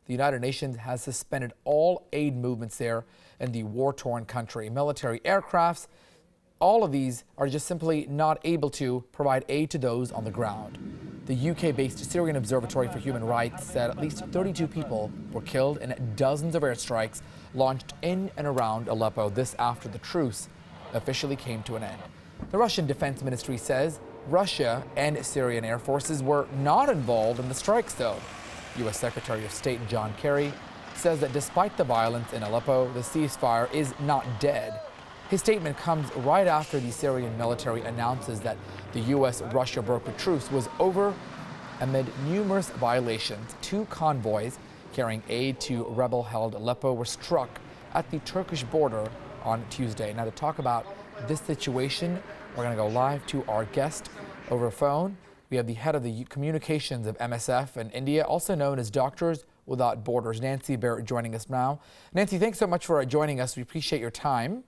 the United Nations has suspended all aid movements there in the war-torn country. Military aircrafts, all of these are just simply not able to provide aid to those on the ground. The UK-based Syrian Observatory for Human Rights said at least 32 people were killed in dozens of airstrikes launched in and around Aleppo, this after the truce officially came to an end. The Russian Defense Ministry says Russia and Syrian air forces were not involved in the strikes, though. U.S. Secretary of State John Kerry says that despite the violence in Aleppo, the ceasefire is not dead. His statement comes right after the Syrian military announces that the U.S.-Russia brokered truce was over amid numerous violations. 2 convoys carrying aid to rebel-held Aleppo were struck at the Turkish border on Tuesday. Now, to talk about this situation, we're going to go live to our guest over phone. We have the head of the communications of MSF in India, also known as Doctors Without Borders, Nancy Barrett, joining us now. Nancy, thanks so much for joining us. We appreciate your time.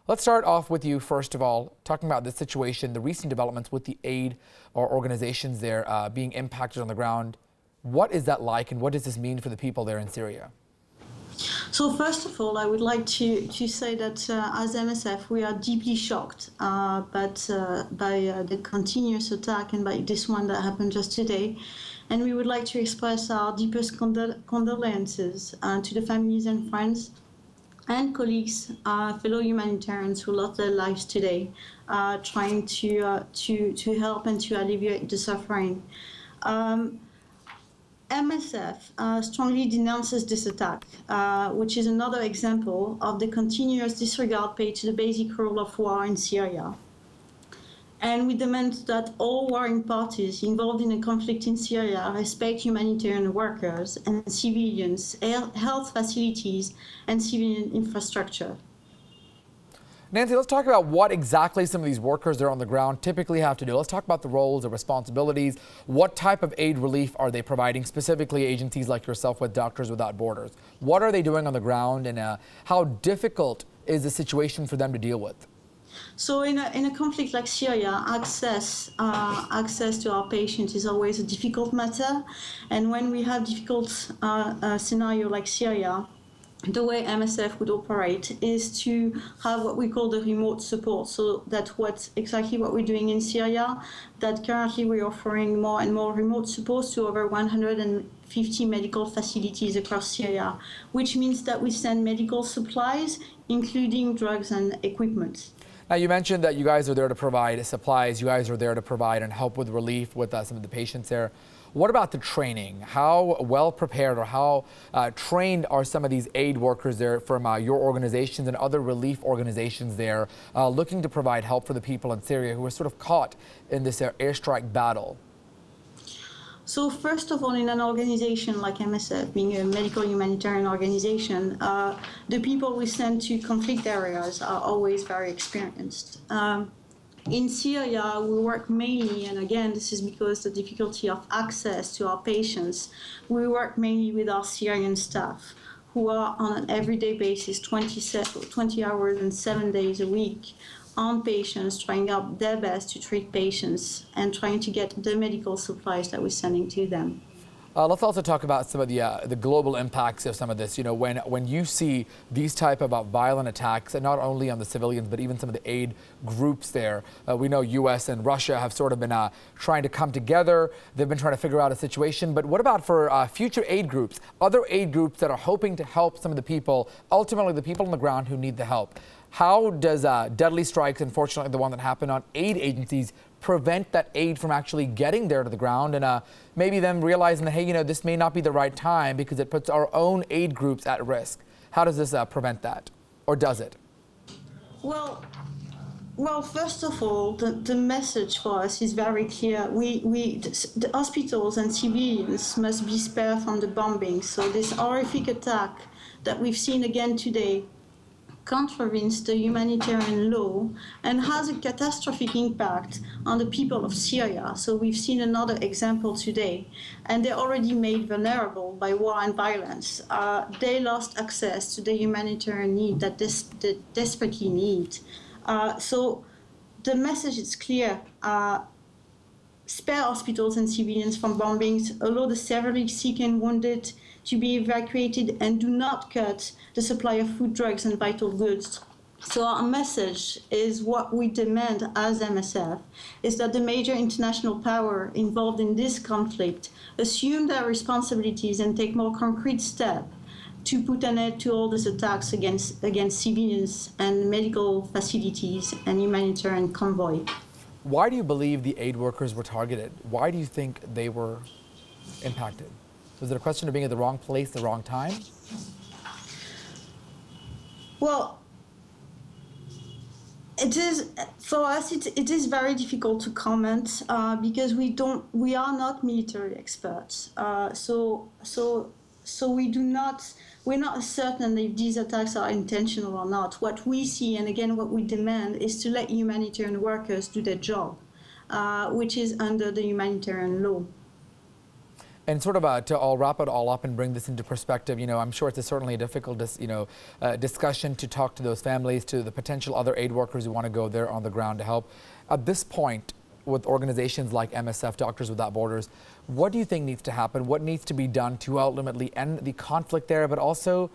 Let's start off with you, first of all, talking about this situation, the recent developments with the aid or organizations there being impacted on the ground. What is that like, and what does this mean for the people there in Syria? So first of all, I would like to say that as MSF, we are deeply shocked by the continuous attack and by this one that happened just today. And we would like to express our deepest condolences to the families and friends and colleagues, fellow humanitarians who lost their lives today, trying to help and to alleviate the suffering. MSF strongly denounces this attack, which is another example of the continuous disregard paid to the basic rule of war in Syria. And we demand that all warring parties involved in a conflict in Syria respect humanitarian workers and civilians, health facilities, and civilian infrastructure. Nancy, let's talk about what exactly some of these workers that are on the ground typically have to do. Let's talk about the roles, the responsibilities. What type of aid relief are they providing, specifically agencies like yourself with Doctors Without Borders? What are they doing on the ground, and how difficult is the situation for them to deal with? So in a conflict like Syria, access to our patients is always a difficult matter. And when we have difficult scenario like Syria, the way MSF would operate is to have what we call the remote support. So that's exactly what we're doing in Syria, that currently we're offering more and more remote support to over 150 medical facilities across Syria, which means that we send medical supplies, including drugs and equipment. Now, you mentioned that you guys are there to provide supplies. You guys are there to provide and help with relief with some of the patients there. What about the training? How well prepared or how trained are some of these aid workers there from your organizations and other relief organizations there looking to provide help for the people in Syria who are sort of caught in this airstrike battle? So first of all, in an organization like MSF, being a medical humanitarian organization, the people we send to conflict areas are always very experienced. In Syria, we work mainly, and again, this is because the difficulty of access to our patients, we work mainly with our Syrian staff, who are on an everyday basis, 20 hours and 7 days a week, on patients, trying out their best to treat patients and trying to get the medical supplies that we're sending to them. Let's also talk about some of the global impacts of some of this. You know, when you see these type of violent attacks, and not only on the civilians, but even some of the aid groups there. We know U.S. and Russia have sort of been trying to come together. They've been trying to figure out a situation. But what about for future aid groups, other aid groups that are hoping to help some of the people, ultimately the people on the ground who need the help? How does deadly strikes, unfortunately the one that happened on aid agencies, prevent that aid from actually getting there to the ground, and maybe them realizing that, hey, you know, this may not be the right time because it puts our own aid groups at risk? How does this prevent that, or does it? Well, first of all, the message for us is very clear. The hospitals and civilians must be spared from the bombing. So this horrific attack that we've seen again today contravenes the humanitarian law and has a catastrophic impact on the people of Syria. So we've seen another example today, and they're already made vulnerable by war and violence. They lost access to the humanitarian need that they desperately need. So the message is clear. Spare hospitals and civilians from bombings, allow the severely sick and wounded to be evacuated and do not cut the supply of food, drugs, and vital goods. So our message is what we demand as MSF is that the major international power involved in this conflict assume their responsibilities and take more concrete steps to put an end to all these attacks against civilians and medical facilities and humanitarian convoy. Why do you believe the aid workers were targeted? Why do you think they were impacted? Was it a question of being at the wrong place, the wrong time? Well, it is for us. It is very difficult to comment because we are not military experts. So we're not certain if these attacks are intentional or not. What we see, and again, what we demand, is to let humanitarian workers do their job, which is under the humanitarian law. And sort of to all wrap it all up and bring this into perspective, I'm sure it's certainly a difficult, discussion to talk to those families, to the potential other aid workers who want to go there on the ground to help. At this point, with organizations like MSF, Doctors Without Borders, what do you think needs to happen? What needs to be done to ultimately end the conflict there, but also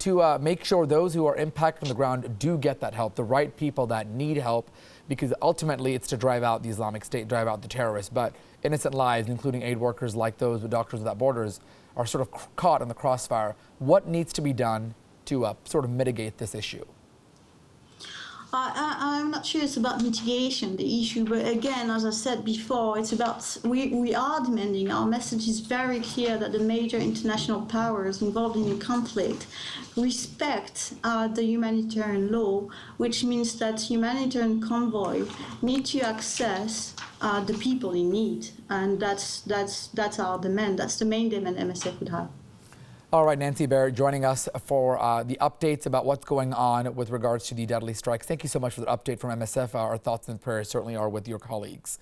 to make sure those who are impacted on the ground do get that help, the right people that need help, because ultimately it's to drive out the Islamic State, drive out the terrorists. But innocent lives, including aid workers like those with Doctors Without Borders, are sort of caught in the crossfire. What needs to be done to sort of mitigate this issue? I'm not sure it's about mitigation, the issue, but again, as I said before, it's about, we are demanding, our message is very clear that the major international powers involved in the conflict respect the humanitarian law, which means that humanitarian convoy need to access the people in need, and that's our demand. That's the main demand MSF would have. All right, Nancy Barrett joining us for the updates about what's going on with regards to the deadly strikes. Thank you so much for the update from MSF. Our thoughts and prayers certainly are with your colleagues.